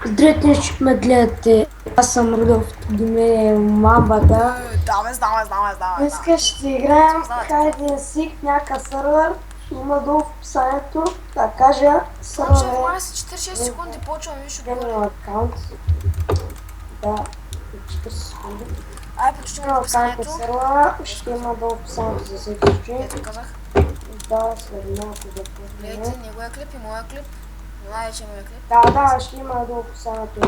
Здравейте, че ме гледате. Аз съм Рудolf, до мен е мамбата. Давай. Днеска ще играем хайде сик някакъв сървър. Има долу в описанието. Да кажа, Момче, сървър в е май са 46 секунди, почваме виж отгоре. General аккаунт. Да, 40 секунди. Ай, почти General в аккаунт е описанието. сървъра. Ще има долу в описанието за всеки случай. Ето казах. Да, след малко да Гледайте, познаме. неговия клип и моя клип. Най-вече моя клип. Да, ще има долу в описанието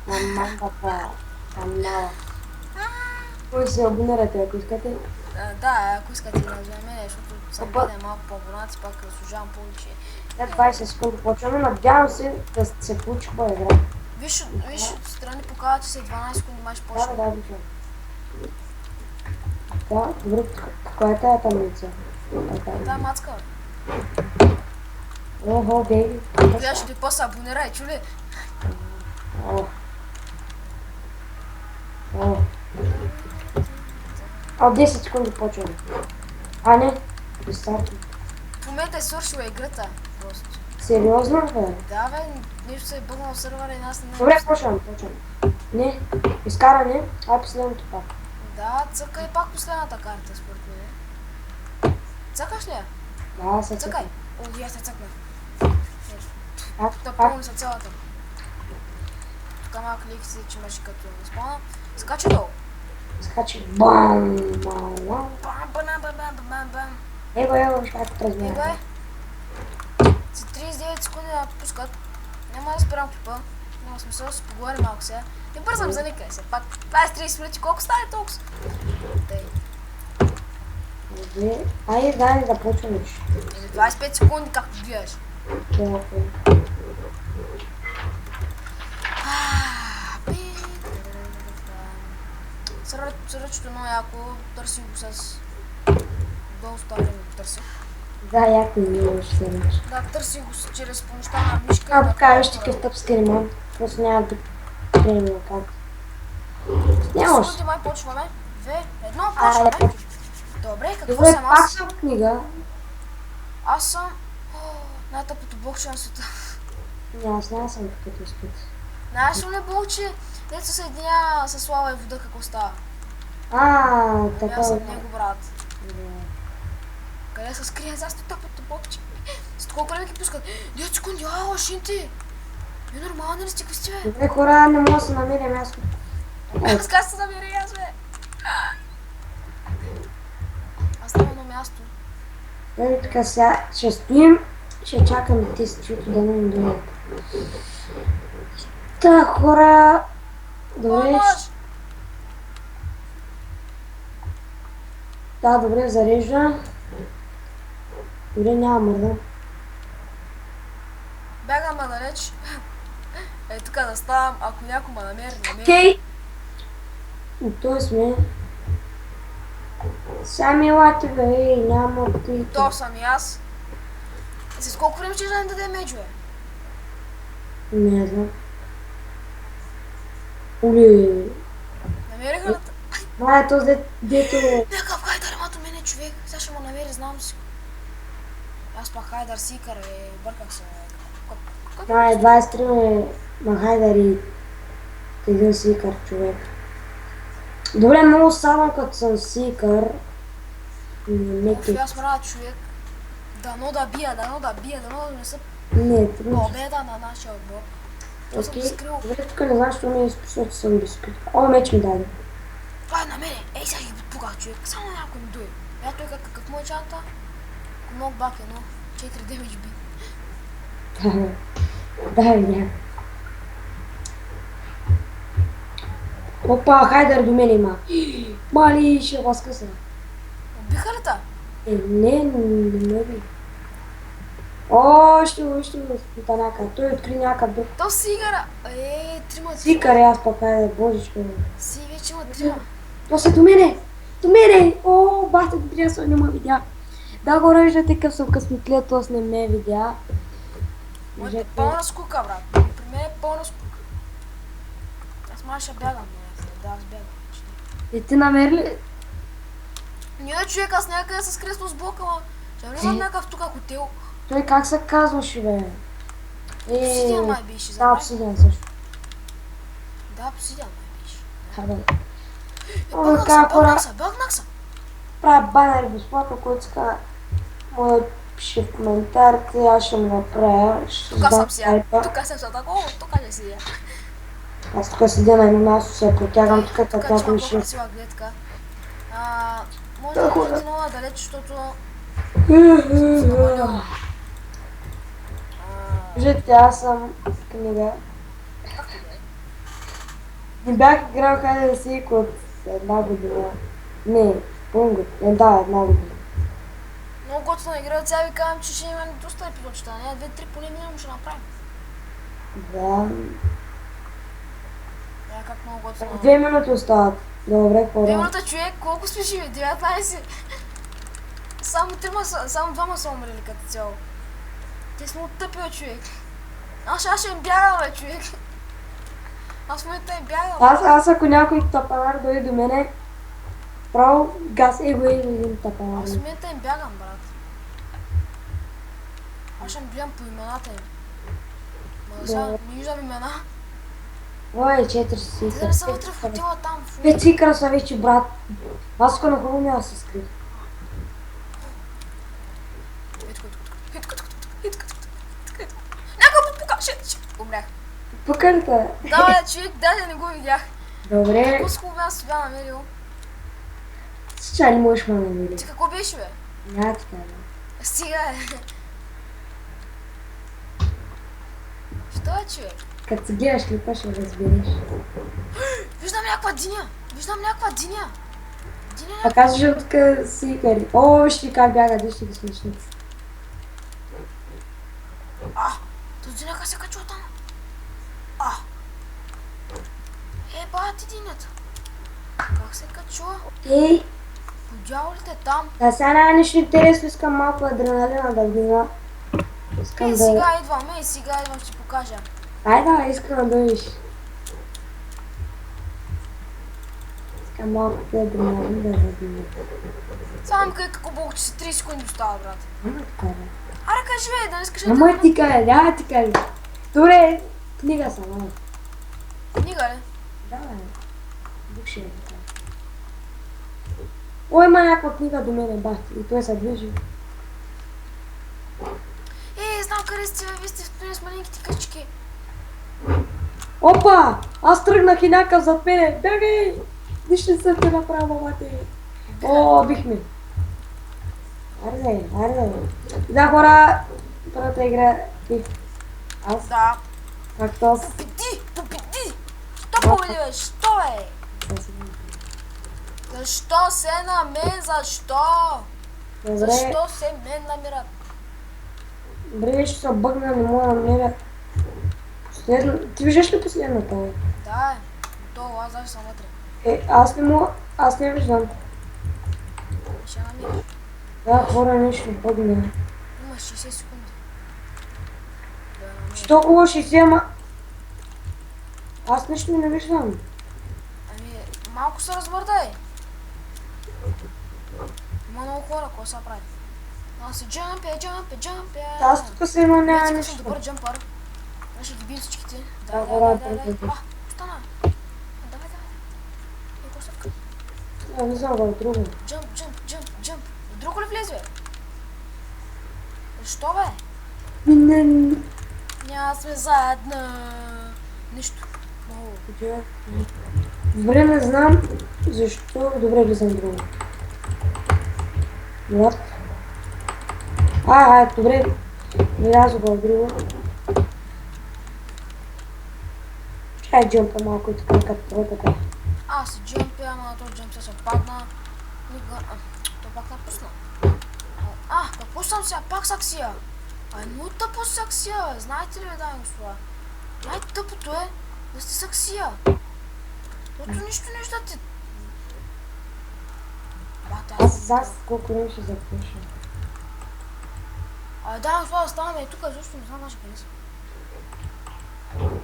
на мамбата канала. Кой се абонирате, ако искате. Да, ако искате да вземе, защото съм гледан малко по-абонати, пак служавам повече. След 20 секунди почваме. Надявам се да се получи хубава игра. Виж, отстрани показва, че след 12 секунди май ще Да, почне. виждам. Да, добре, каква е тая таблица? Да, мацка. Охо, бейби. Гледаш ли после абонирай, чули? О. О. А, 10 секунди почваме. А, не. Рестарт. В момента е свършила играта. Просто. Сериозно, бе? Да, бе, нещо се е бъгнал в сървъра и нас не. Добре, почваме. Не. Изкаране. Ай, последното пак. Да, цъкай пак последната карта, според мен. Цъкаш ли я? Да, се Цъкай! О, я се цъкнах. Пак. Напълни са цялата. Тук малко лики си, че имаше като спона. Скача долу. Скачи. Бам! Бам! Бам, бам, бам, бам, бам, бам. Его, виж как размера. Бе, за 39 секунди да пускат. Няма да спирам клипа. Няма смисъл да се поговорим малко сега. Не бързам за никъде се. Пак 20-30 минути, колко стане толкова? Тъй. Добре. Айде, дай да почваме. Или 25 секунди, както гледаш. Сръчето много яко, търси го с доста време го търси. Да, яко ми имаш се рече. Да, търси го чрез помощта на мишка. А, така, виж такъв тъп скримон. Просто няма да приема как. Нямаш. Секунди май почваме. 2, 1, Айде, почваме. Добре, какво добре, съм пак аз? съм книга. Аз съм най-тъпото блокче на света. Не, аз няма съм като изпит. Знаеш ли блокче, дето се съединява с лава и вода, какво става? Така. Аз съм него брат. Да. Къде се скрие за тъпото блокче? С колко време ги пускат? 9 секунди, шинти! Не нормално ли сте, какви сте, бе? Добре, хора, не мога да се намеря място. Аз как се намери аз, бе? Аз там едно място. Ето така, сега ще стоим, ще чакаме тези, чуто да не дойдат. Та, хора, добре. Помощ! Да, добре, зарежда. Добре, няма мърда. Бягам далеч. Е, тук да ставам, ако някой ме намери. Окей. И той сме. Сами елате, бе, няма открито. То съм и аз. С колко време ще да ни даде меджове? Не знам. Ули. Намериха ли? Май, този дето е. Някакъв хайдар има до мене човек. Сега ще му намери, знам си. Аз пак хайдар сикър, бърках се. Май, 23 е махайдари. Един сикър човек. Добре, много само като съм сикър. Оф, аз мравя човек. Дано да бия, дано да не са Не, трудно. победа на нашия отбор. То съм Окей, скрил. добре, тук не знам, що ми е защото съм бисквит. О, меч ми даде. Това е на мене. Ей, сега ги подпугах човек. Само някой ми дуе. Ето е какъв му е чанта. Много бак едно. 4 демидж би. Да, видя. Опа, хайдер до мен има. Мали, ще възкъса. Убиха ли та? Не ме би. О, ще го спита някакъв. Той откри някакъв друг. То сигара. Трима. Сикър е аз пък, хайде, божичко. Си вече има трима. То са до мене! До мене! О, бахте го трябва, не ме видя. Да го ръждате къв съм късметлия, tos не ме видя. Моята е пълна скука, брат. При мен е пълна скука. Аз май ще бягам, да, аз бягам. И ти намери ли? Не, човек, аз някъде с кресло с блока, ма. Ще влизам някакъв тук хотел. Той как се казваше, бе? Обсидиан май беше, Да, забрах. обсидиан също. Да, обсидиан май беше. Абе. Бълнах се. Правя банери безплатно, който ска може да пише в коментарите, аз ще му направя. Ще Тук съм задам си я. сайта. Тук съм се тако, тук не си я. Аз тук седя на едно място, се протягам тук, Тук като има някой ще... по-красива гледка. Може да видите много надалеч, защото съм намалил. Виждате, аз съм книга. Както да е. Не бях играл хайде да си от една година. Не, пълно. Да, една година. Много готина игра, от сега ви казвам, че ще има доста епизодчета, не? 2-3 поне минимум ще направим. Да. Как много готина. 2 минути остават. Добре, 2 хора. минута човек, колко сме живи? 19. Само двама са умрели като цяло. Те сме оттъпили, човек. Аз ще им бягам, бе, човек. Аз в момента им бягам. Аз ако някой тапанар дойде до мене, право газ го и един тапанар. Аз в момента им бягам, брат. Аз ще им гледам по имената им. Ма да сега не виждам имена. Ой, 4 си. Те да не са вътре в хотела там. Пет си красавичи, брат. Аз тук на хубаво няма да се скрия. Някой му пука! Шит! Умрях. Пукарта. Да, бе, човек, даже не го видях. Добре. Какво с хубаво място бях намерил? Чай ли можеш ме намери? Ти какво беше, бе? Няма така, бе. Стига, е. Що е, човек? Като си гледаш клипа ще разбереш. Виждам някаква диня! Виждам някаква диня! Диня А казваш от тук си кари. О, вижте как бяга, вижте ги смешници. То диня как се качва там? Ебати динята! Как се качва? Ей, Подяволите там! да сега няма нищо интересно, искам малко адреналина да вдигна. Искам да... Сега идвам, ще ти покажа. Айде, искам да дойдеш. Искам малко адреналин да вдигна. Само къй како Бог, че си 30 секунди остава, брат. Ама така, бе. Аре, кажи, бе, да не искаш да Ама ти кажа, няма ти кажа. Добре, книга съм, ама. Книга, ли? Да, бе. Дух ще е така. О, има някаква книга до мене, бахти, и той се движи. Знам къде сте, бе, вие сте с маленьките къщички. Опа! Аз тръгнах и някакъв зад мене. Бягай! Нищо не съм те направил, мамата. О, бихме. Аре. Да, хора, първата игра бих. Аз? Да. Както аз? Победи! Що победи, бе? Що, бе? Защо се на мен? Защо? Добре, Защо се мен намират? добре, ще се объгна, не мога да намеря. Последно... Ти виждаш ли последната, бе? Да, готово, аз даже съм вътре. Аз не мога, аз не виждам. Ще намираш. Да, хора, нещо бъгна. Имаш 60 секунди. Да намериш. Що хубаво ще взема? Аз нещо не виждам. Ами, малко се развърдай. Има много хора, какво се прави? Аз се джампя. Аз тук се има няма Аз съм нещо. добър джампър. Аз ще ги бием всичките. Да, хора, да. Остана. Давай. Какво се вка? Не знам, го е друго. Джамп. Друго ли влезе, бе? Защо, бе? Няма сме заедно. Нищо. Много. Добре, не знам защо. Добре, влизам друго. Вот. Добре. Влязо го в друго. Чай джампа малко и така, като така. Аз си джампя, ама този джамп се падна. То пак напусна. Какво съм сега? Пак саксия. Много тъпо саксия, бе. Знаете ли, бе, дами и господа? Най-тъпото е да сте саксия. Защото нищо не виждате. Аз колко време ще запиша. Дами и господа, ставаме тук, защото не знам даже къде са.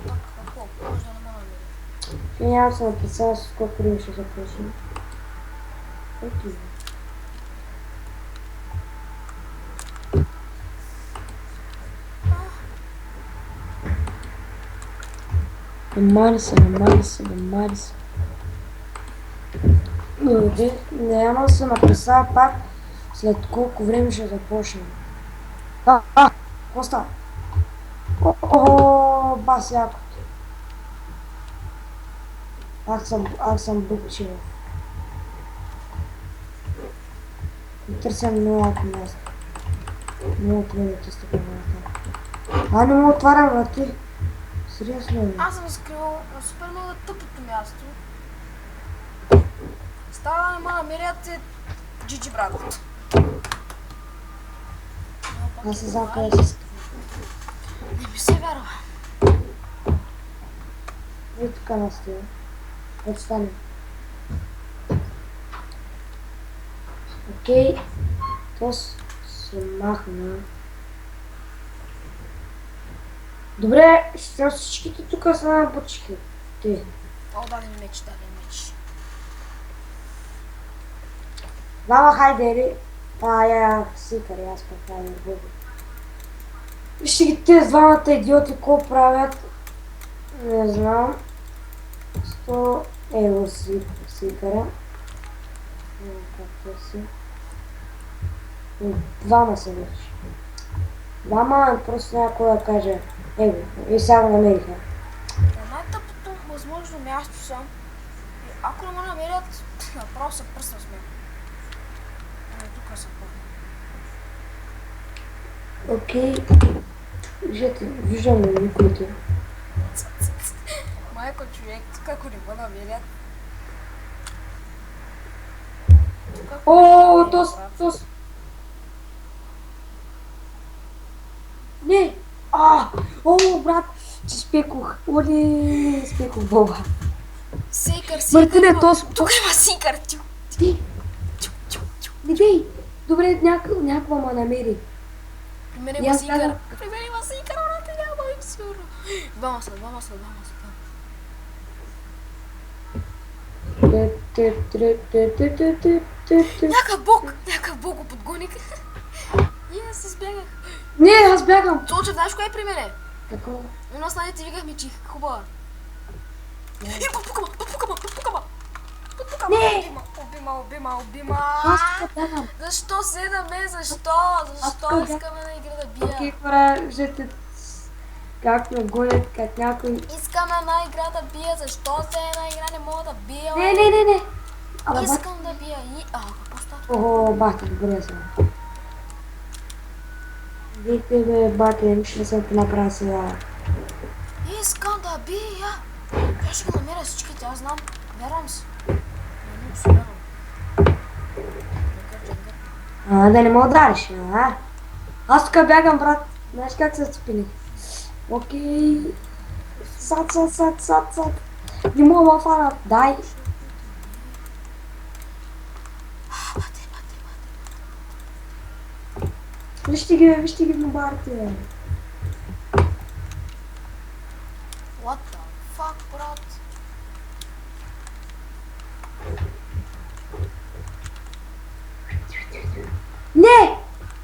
Так, какво? Може да не ме намери. Нямам се написала с колко време ще започна. Окей. Намали се, намали се, намали се. Няма да се написава пак след колко време ще започнем. Какво става? О, бас якото. Аз съм букчил. Търся много място. Много трудно да стъпя врата. Не му отварям врати. Сериозно ли? Аз съм скрил на супер много тъпото място. Става да не ма намерят GG, брат. Аз се знам къде се скрия. Не ми се вярва. И така настоя. Отстане. Окей. То се махна. Добре, сега всичките тук са на бучки. Ти. О, даде ми меч, даде ми меч. Мама, хайде, ели. Сикари, аз пък хайде, бъде. Вижте ги тези двамата идиоти, какво правят. Не знам. 100 евро сикара. Както си. Двама са вече. Двама, просто някой да каже. Его, и само намериха. На най-тъпото възможно място съм. И ако не ме намерят, направо се пръсна с мен. Тук съм пълна. Окей. Виждам ли никой? Майко човек, тук ако не ме намерят. О, тос. Не! О, брат, че спекох. Оле, спекох боба. Сейкър, Мартине, тос. Тук има сикър. Ти. Не дей. Добре, някаква ма намери. При мен има сикър. При мен има сикър, брат, няма им сигурно. Двама са. Някакъв бог го подгоних. И аз се сбягах. Не, аз бягам. Цолчев, знаеш кое е при мене? Какво? У нас на ти викахме, че хубава. И попукама. Не! Убима. Аз тук бягам. Защо седаме? Защо искаме на игра да бия? Окей, хора, виждате как ме гонят, как някой... Искаме на игра да бия. Защо се една игра не мога да бия? Не. Искам да бия и... какво става? Охо, бате, добре съм. Вижте бе, бате, ще съм те направя сега. Искам да бия. Къде ще го намеря всичките? Аз знам. Вярвам си. Не се вярвам. Да не ме удариш, а? Аз тук бягам, брат. Знаеш как се цепиних? Окей. Сад. Не мога ма фанат. Дай. Бате. Вижте ги в барите. What the fuck, брат?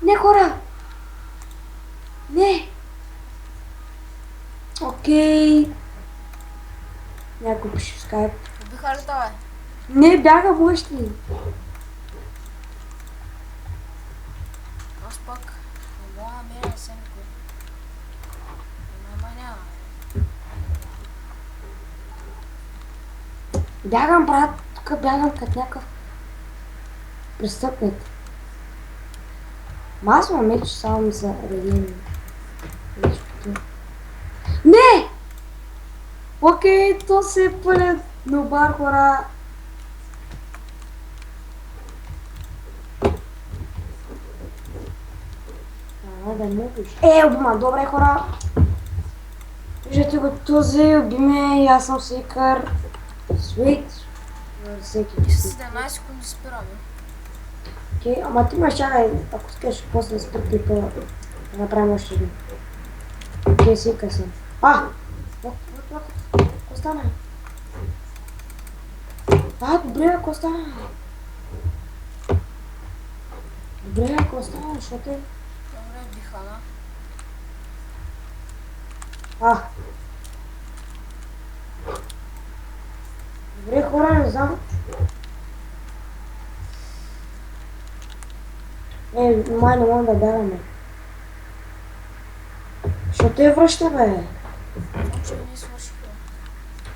Не, хора. Не. Окей. Някой пише в скайп. Убиха ли това? Не, бягам още. Аз пак не мога да намеря сън никой. Няма. Бягам, брат. Тук бягам като някакъв престъпник. Аз имам меч, само ми са редени. Не! Окей, то се е пълен нобар, хора. Да не убиш. Обима, добре, хора. Виждате го, този обиме и аз съм сикър. Свит. Всеки. 17 секунди спираме. Окей, ама ти ме чакай, ако искаш после да спри клипа, да направим още един. Окей, сика съм. Какво стана? Добре, какво стана? Защото е... Добре, дихана. Добре, хора, не знам. Май не можем да бягаме. Що те връща, бе? Знам, че не свършиха.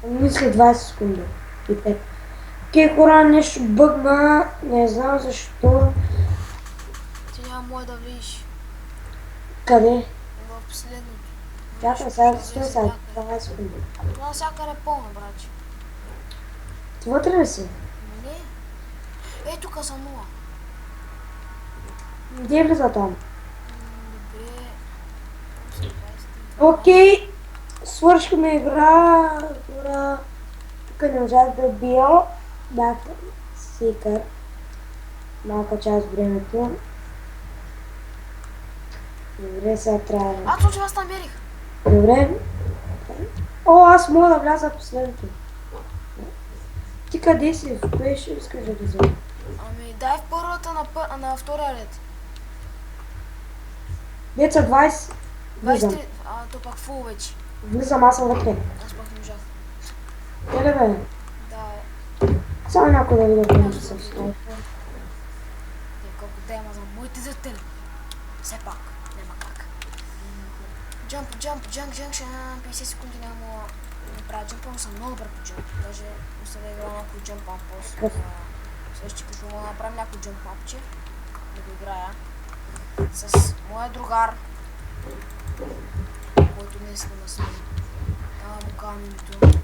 Мисли 20 секунди. И 5. Окей, хора, нещо бъгна. Не знам защо. Ти няма може да влизаш Къде? в последното. Чакай, сега стой сега. 20 секунди. Това навсякъде е пълно, братче. Ти вътре ли си? Не. Ей, тук са 0. Где влиза там? Добре. Окей. Свършихме игра. Хора. Тук не можах да бия. Бях сикър. Малка част от времето. Добре, сега трябва да... Аз случай вас намерих. Добре. О, аз мога да вляза в последното. Ти къде си? В кое ще искаш да влиза? Ами дай в първата на втория ред. Деца 20. Влизам. 23, то пак фул вече. Влизам, аз съм вътре. Аз пак не можах. Еле бе. Да, Само някой да видя къде съм стои. колко тема за моите зрители. Все пак, няма как. Jump, junction, 50 секунди няма да направя джампа, но съм много добър по джамп. Даже не съм играл някой джамп ампос. Също като мога да направим някой джамп апче, да го играя с моя другар, който не иска да сме. Няма му казвам името,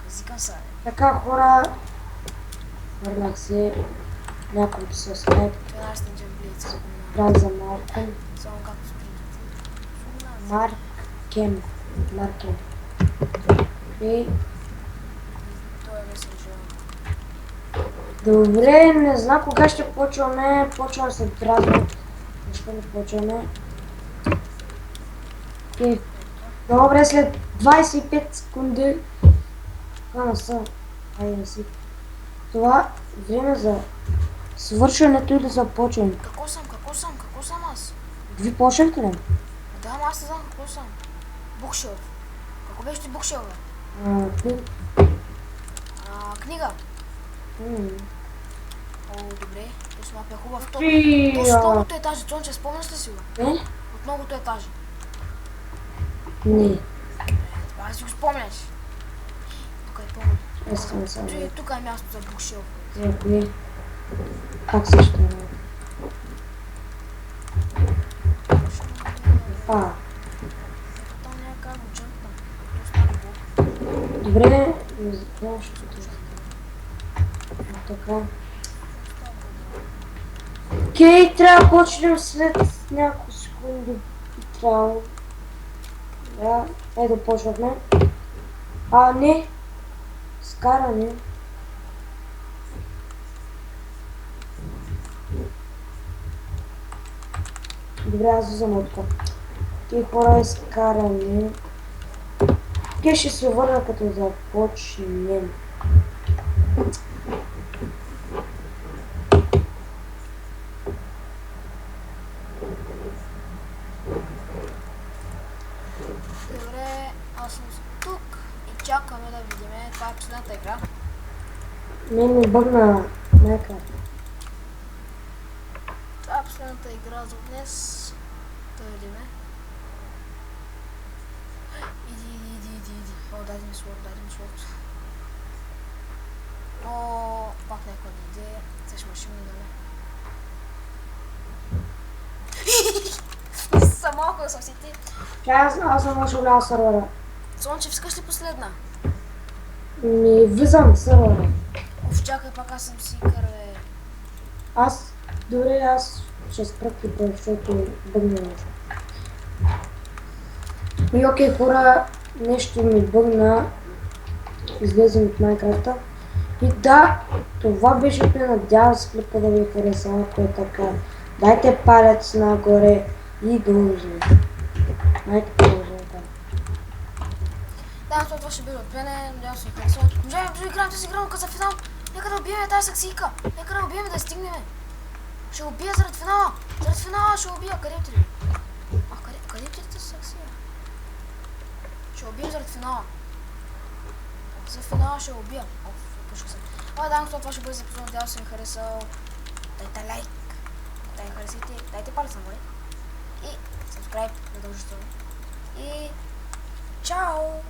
езикам се. Така, хора. Върнах се. Няколко са скайп. 12 джамплица. Брат за малко. Само както спринтите. Маркем. Маркем. И... Той е весел. Добре, не знам кога ще почваме. Почваме след дразно. Защо не почваме? И... Добре, след 25 секунди. Ама са. Айде да си. Това време за свършването или за почване. Какво съм аз? Ви почнахте ли? Да, ама аз не знам какво съм. Букшелф. Какво беше ти букшелф, бе? Книга. О, добре. То с мапа е хубав. То с многото етажи. Цонче, спомняш ли си го? Не? От многото етажи. Не. Това да си го спомняш. Тук е пълно. Искам само. Тук е място за букшелф. За кое? Как също е? Там някак го джъмпна. То става блок. Добре, не знам, ще това. Така. Окей, трябва да почнем след няколко секунди. Трябва. Да, ето почвахме. Не. Скаране. Добре, аз вземам от тук. Ти хора изкаране. Те ще се върна като започнем. Добре, аз съм тук и чакаме да видим. Това е последната игра. Мен ми бъгна майка. Това е последната игра за днес. Да видим. Иди. О, дай ми слот. О, пак някой да иде. Сега ще ми даде. Съм малко да съм си ти. Аз съм още голяма сървъра. Слонче, искаш ли последна? Не влизам в сървъра. Чакай, пак аз съм си бе. Добре, аз ще спра клипа, защото бъгна нещо. И окей, хора, нещо ми бъгна. Излезем от Майнкрафта. И да, това беше от мен. Надявам се клипа да ви е харесал, ако е така. Дайте палец нагоре и продължим. Дайте продължим там. Да, това ще бъде от мене. Надявам се ви харесал. Можем да играем тази игра за финал. Нека да убием тази саксийка. Нека да убием да стигнем. Ще убия заради финала. Заради финала ще убия. Къде отиде? Къде отиде тази саксия? Ще убием заради финала. За финала ще убия. Пушка се. Дами, това ще бъде за епизод. Надявам се ви харесал. Дайте лайк. Дай харесайте. Дайте палец нагоре. И subscribe задължително. И чао!